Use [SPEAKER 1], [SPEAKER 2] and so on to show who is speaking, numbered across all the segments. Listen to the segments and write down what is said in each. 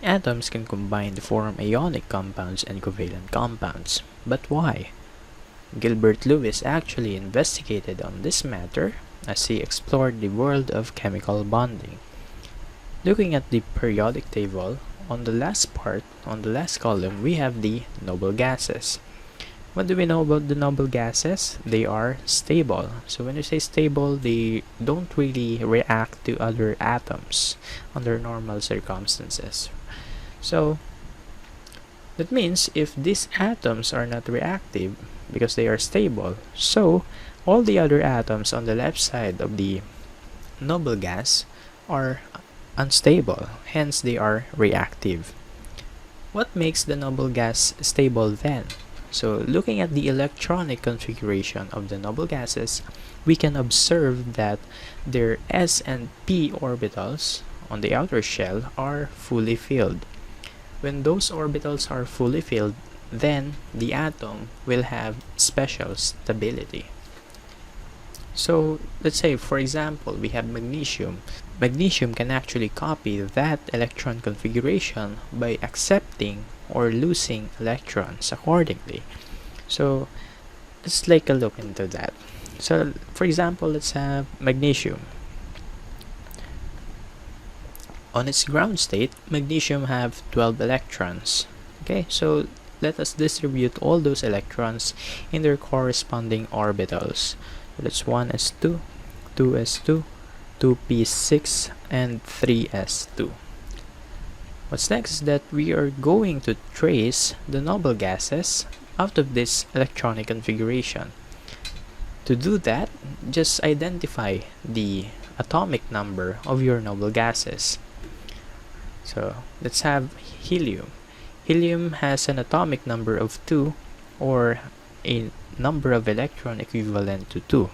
[SPEAKER 1] Atoms can combine to form ionic compounds and covalent compounds. But why? Gilbert Lewis actually investigated on this matter as he explored the world of chemical bonding. Looking at the periodic table, on the last column, we have the noble gases. What do we know about the noble gases? They are stable. So when you say stable, they don't really react to other atoms under normal circumstances. So that means if these atoms are not reactive because they are stable, so all the other atoms on the left side of the noble gas are unstable, hence they are reactive. What makes the noble gas stable then? So looking at the electronic configuration of the noble gases, we can observe that their s and p orbitals on the outer shell are fully filled. When those orbitals are fully filled, then the atom will have special stability. So let's say, for example, we have magnesium. Magnesium can actually copy that electron configuration by accepting or losing electrons accordingly. So let's take a look into that. So for example, let's have magnesium. On its ground state, magnesium have 12 electrons. Okay, so let us distribute all those electrons in their corresponding orbitals. So that's 1s2, 2s2, 2p6, and 3s2. What's next is that we are going to trace the noble gases out of this electronic configuration. To do that, just identify the atomic number of your noble gases. So let's have helium. Helium has an atomic number of 2, or a number of electron equivalent to 2.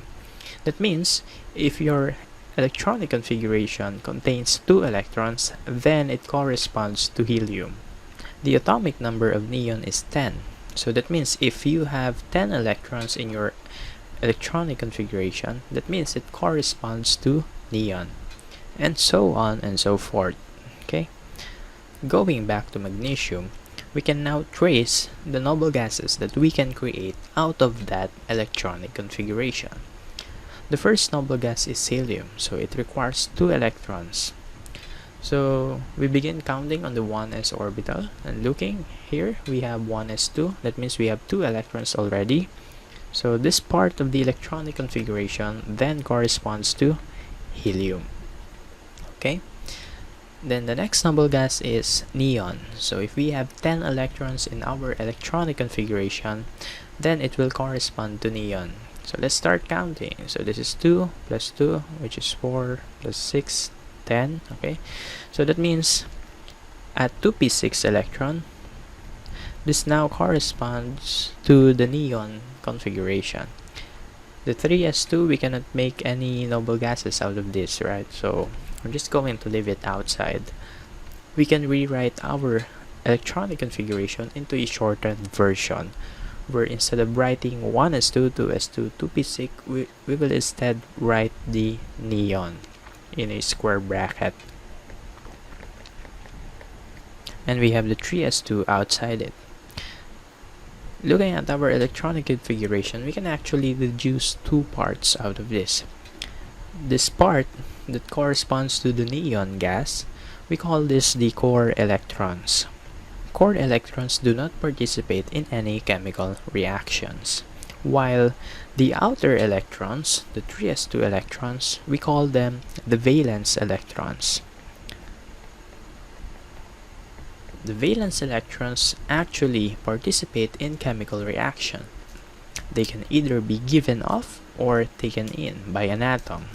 [SPEAKER 1] That means if your electronic configuration contains 2 electrons, then it corresponds to helium. The atomic number of neon is 10. So that means if you have 10 electrons in your electronic configuration, that means it corresponds to neon. And so on and so forth. Okay? Going back to magnesium, we can now trace the noble gases that we can create out of that electronic configuration. The first noble gas is helium, so it requires 2 electrons. So we begin counting on the 1s orbital, and looking here, we have 1s2. That means we have 2 electrons already. So this part of the electronic configuration then corresponds to helium. Okay? Then the next noble gas is neon. So if we have 10 electrons in our electronic configuration, then it will correspond to neon. So let's start counting. So this is 2 plus 2, which is 4 plus 6, 10. Okay, so that means at 2p6 electron, this now corresponds to the neon configuration. The 3s2, we cannot make any noble gases out of this, right? So I'm just going to leave it outside. We can rewrite our electronic configuration into a shortened version, where instead of writing 1s2, 2s2, 2p6, we will instead write the neon in a square bracket. And we have the 3s2 outside it. Looking at our electronic configuration, we can actually deduce 2 parts out of this. This part that corresponds to the neon gas, we call this the core electrons. Core electrons do not participate in any chemical reactions, while the outer electrons, the 3s2 electrons, we call them the valence electrons. The valence electrons actually participate in chemical reaction. They can either be given off or taken in by an atom.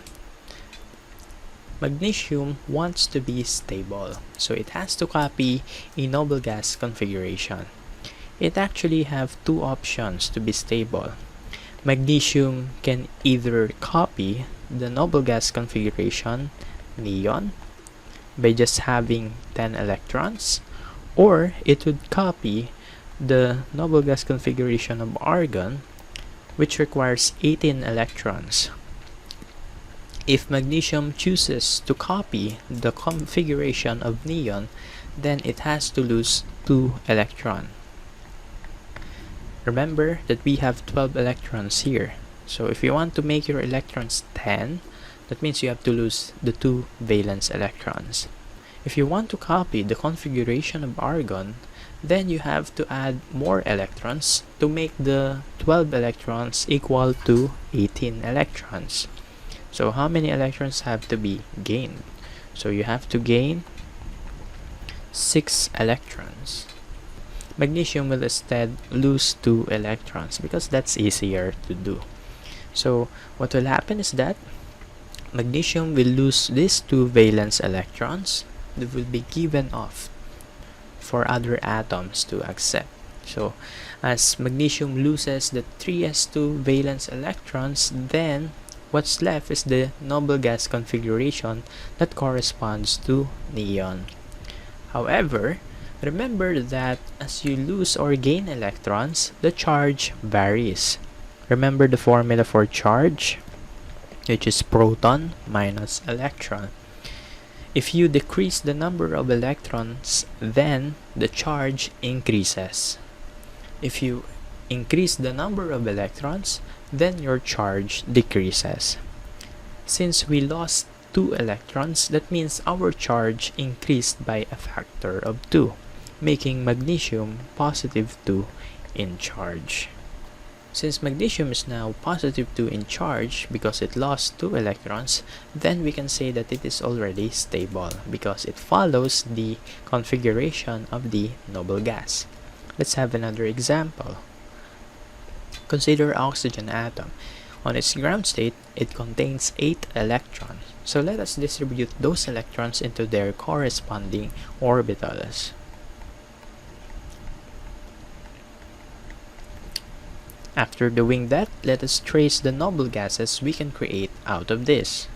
[SPEAKER 1] Magnesium wants to be stable, so it has to copy a noble gas configuration. It actually have 2 options to be stable. Magnesium can either copy the noble gas configuration neon by just having 10 electrons, or it would copy the noble gas configuration of argon, which requires 18 electrons. If magnesium chooses to copy the configuration of neon, then it has to lose 2 electrons. Remember that we have 12 electrons here. So if you want to make your electrons 10, that means you have to lose the 2 valence electrons. If you want to copy the configuration of argon, then you have to add more electrons to make the 12 electrons equal to 18 electrons. So how many electrons have to be gained? So you have to gain 6 electrons. Magnesium will instead lose 2 electrons because that's easier to do. So what will happen is that magnesium will lose these 2 valence electrons that will be given off for other atoms to accept. So as magnesium loses the 3s2 valence electrons, then what's left is the noble gas configuration that corresponds to neon. However, remember that as you lose or gain electrons, the charge varies. Remember the formula for charge, which is proton minus electron. If you decrease the number of electrons, then the charge increases. If you increase the number of electrons, then your charge decreases. Since we lost 2 electrons, that means our charge increased by a factor of 2, making magnesium positive 2 in charge. Since magnesium is now positive 2 in charge because it lost 2 electrons, then we can say that it is already stable because it follows the configuration of the noble gas. Let's have another example. Consider oxygen atom. On its ground state, it contains 8 electrons. So let us distribute those electrons into their corresponding orbitals. After doing that, let us trace the noble gases we can create out of this.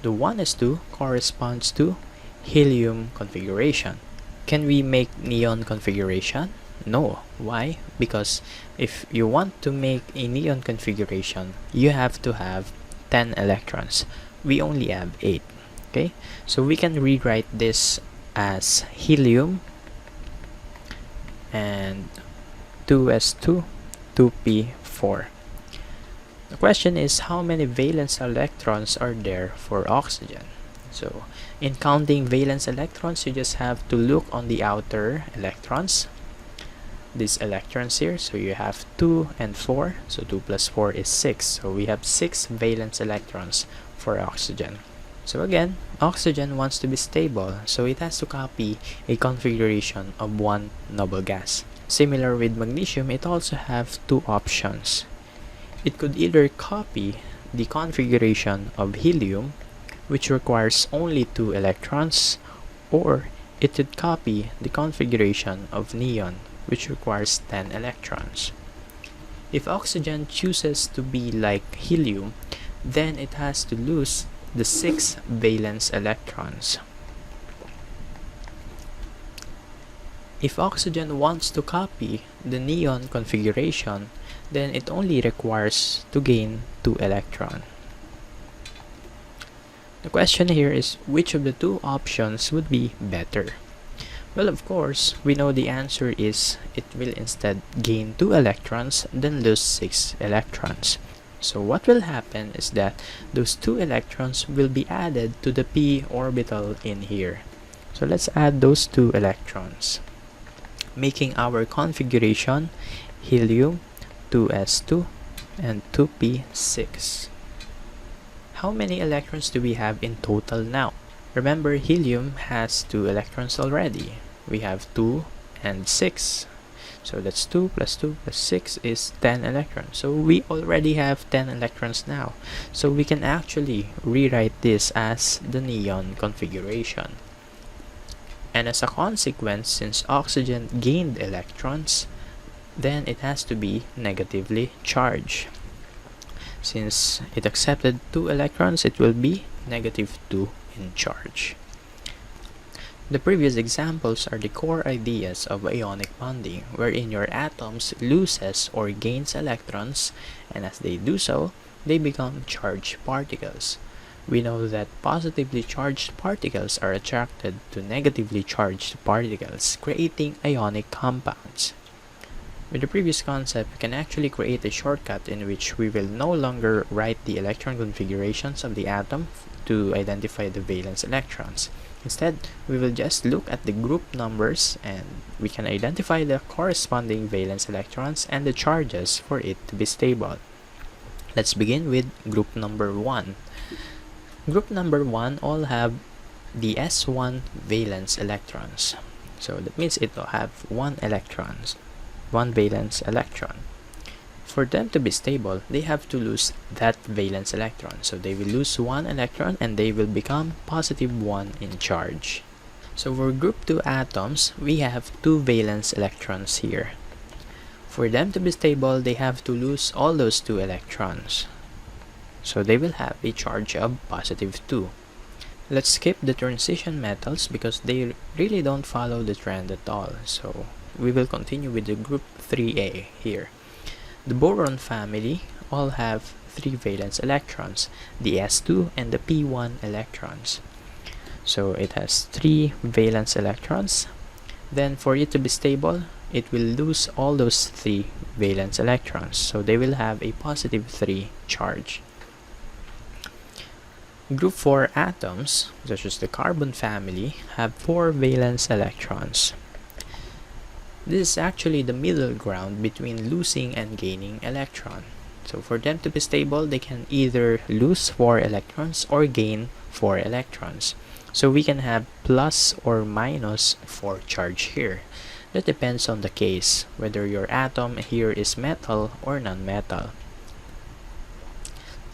[SPEAKER 1] The 1s2 corresponds to helium configuration. Can we make neon configuration? No. Why? Because if you want to make a neon configuration, you have to have 10 electrons. We only have 8. Okay? So we can rewrite this as helium and 2s2 2p4. The question is, how many valence electrons are there for oxygen? So in counting valence electrons, you just have to look on the outer electrons, these electrons here. So you have 2 and 4, so 2 plus 4 is 6. So we have 6 valence electrons for oxygen. So again, oxygen wants to be stable, so it has to copy a configuration of one noble gas. Similar with magnesium, it also have 2 options. It could either copy the configuration of helium, which requires only 2 electrons, or it could copy the configuration of neon, which requires 10 electrons. If oxygen chooses to be like helium, then it has to lose the 6 valence electrons. If oxygen wants to copy the neon configuration, then it only requires to gain 2 electrons. The question here is, which of the 2 options would be better? Well, of course, we know the answer is it will instead gain 2 electrons then lose 6 electrons. So what will happen is that those 2 electrons will be added to the p orbital in here. So let's add those 2 electrons, making our configuration helium 2s2 and 2p6. How many electrons do we have in total now? Remember, helium has 2 electrons already. We have 2 and 6. So that's 2 plus 2 plus 6 is 10 electrons. So we already have 10 electrons now. So we can actually rewrite this as the neon configuration. And as a consequence, since oxygen gained electrons, then it has to be negatively charged. Since it accepted 2 electrons, it will be negative 2 in charge. The previous examples are the core ideas of ionic bonding, wherein your atoms loses or gains electrons, and as they do so, they become charged particles. We know that positively charged particles are attracted to negatively charged particles, creating ionic compounds. With the previous concept, we can actually create a shortcut in which we will no longer write the electron configurations of the atom to identify the valence electrons. Instead, we will just look at the group numbers and we can identify the corresponding valence electrons and the charges for it to be stable. Let's begin with group number 1. Group number 1 all have the S1 valence electrons. So that means it will have one valence electron. For them to be stable, they have to lose that valence electron. So they will lose one electron and they will become positive 1 in charge. So for group 2 atoms, we have 2 valence electrons here. For them to be stable, they have to lose all those 2 electrons. So they will have a charge of positive 2. Let's skip the transition metals because they really don't follow the trend at all. So we will continue with the group 3A here. The boron family all have 3 valence electrons, the S2 and the P1 electrons. So it has 3 valence electrons. Then for it to be stable, it will lose all those 3 valence electrons. So they will have a positive 3 charge. Group 4 atoms, such as the carbon family, have 4 valence electrons. This is actually the middle ground between losing and gaining electron. So for them to be stable, they can either lose 4 electrons or gain 4 electrons. So we can have plus or minus 4 charge here. That depends on the case, whether your atom here is metal or non-metal.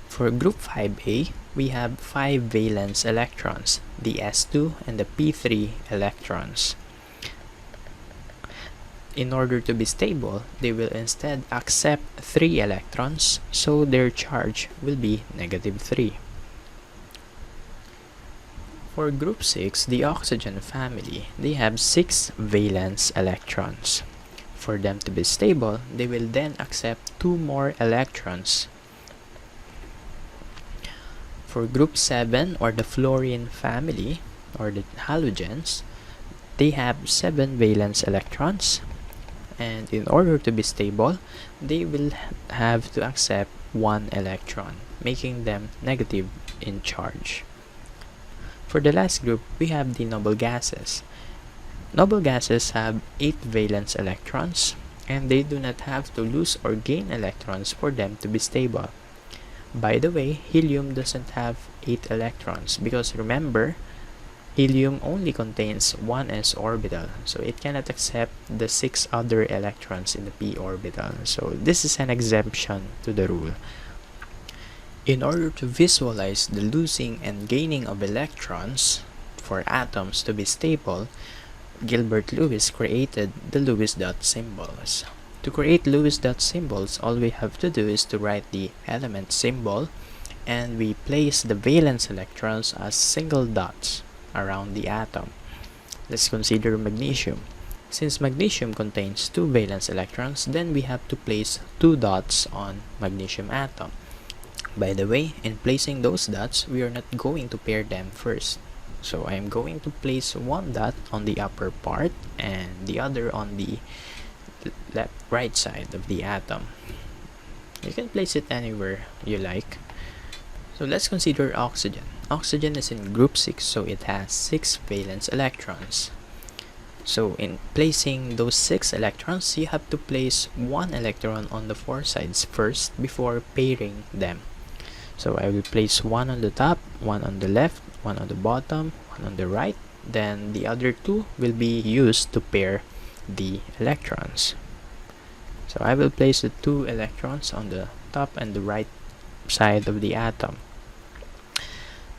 [SPEAKER 1] For group 5A, we have 5 valence electrons, the S2 and the P3 electrons. In order to be stable, they will instead accept 3 electrons, so their charge will be negative 3. For group 6, the oxygen family, they have 6 valence electrons. For them to be stable, they will then accept 2 more electrons. For group 7, or the fluorine family, or the halogens, they have 7 valence electrons. And in order to be stable, they will have to accept 1 electron, making them negative in charge. For the last group, we have the noble gases. Noble gases have 8 valence electrons, and they do not have to lose or gain electrons for them to be stable. By the way, helium doesn't have 8 electrons because remember, helium only contains one s orbital, so it cannot accept the 6 other electrons in the p orbital. So this is an exemption to the rule. In order to visualize the losing and gaining of electrons for atoms to be stable, Gilbert Lewis created the Lewis dot symbols. To create Lewis dot symbols, all we have to do is to write the element symbol, and we place the valence electrons as single dots around the atom. Let's consider magnesium. Since magnesium contains 2 valence electrons, then we have to place 2 dots on magnesium atom. By the way, in placing those dots, we are not going to pair them first. So I am going to place 1 dot on the upper part and the other on the right side of the atom. You can place it anywhere you like. So let's consider oxygen. Oxygen is in group 6, so it has 6 valence electrons. So in placing those 6 electrons, you have to place 1 electron on the 4 sides first before pairing them. So I will place 1 on the top, 1 on the left, 1 on the bottom, 1 on the right. Then the other 2 will be used to pair the electrons. So I will place the 2 electrons on the top and the right side of the atom.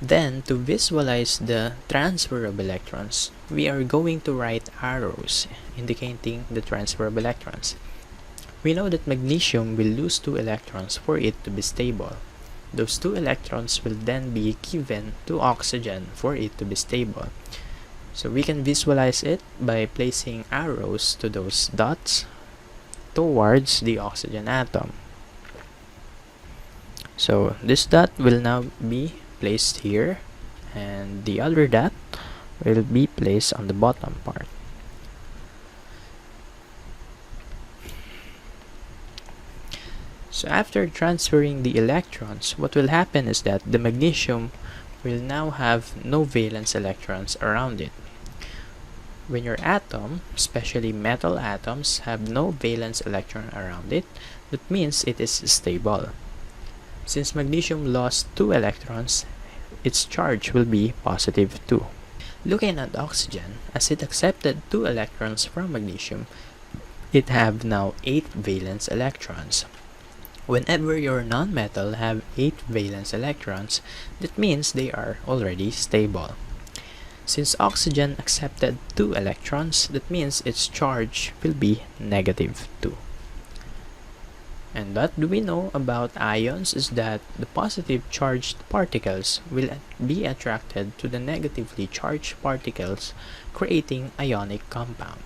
[SPEAKER 1] Then to visualize the transfer of electrons, we are going to write arrows indicating the transfer of electrons. We know that magnesium will lose 2 electrons for it to be stable. Those 2 electrons will then be given to oxygen for it to be stable. So we can visualize it by placing arrows to those dots towards the oxygen atom. So this dot will now be placed here, and the other dot will be placed on the bottom part. So after transferring the electrons, what will happen is that the magnesium will now have no valence electrons around it. When your atom, especially metal atoms, have no valence electron around it, that means it is stable. Since magnesium lost 2 electrons, its charge will be positive 2. Looking at oxygen, as it accepted 2 electrons from magnesium, it have now 8 valence electrons. Whenever your nonmetal have 8 valence electrons, that means they are already stable. Since oxygen accepted 2 electrons, that means its charge will be negative 2. And what do we know about ions is that the positive charged particles will be attracted to the negatively charged particles, creating ionic compound.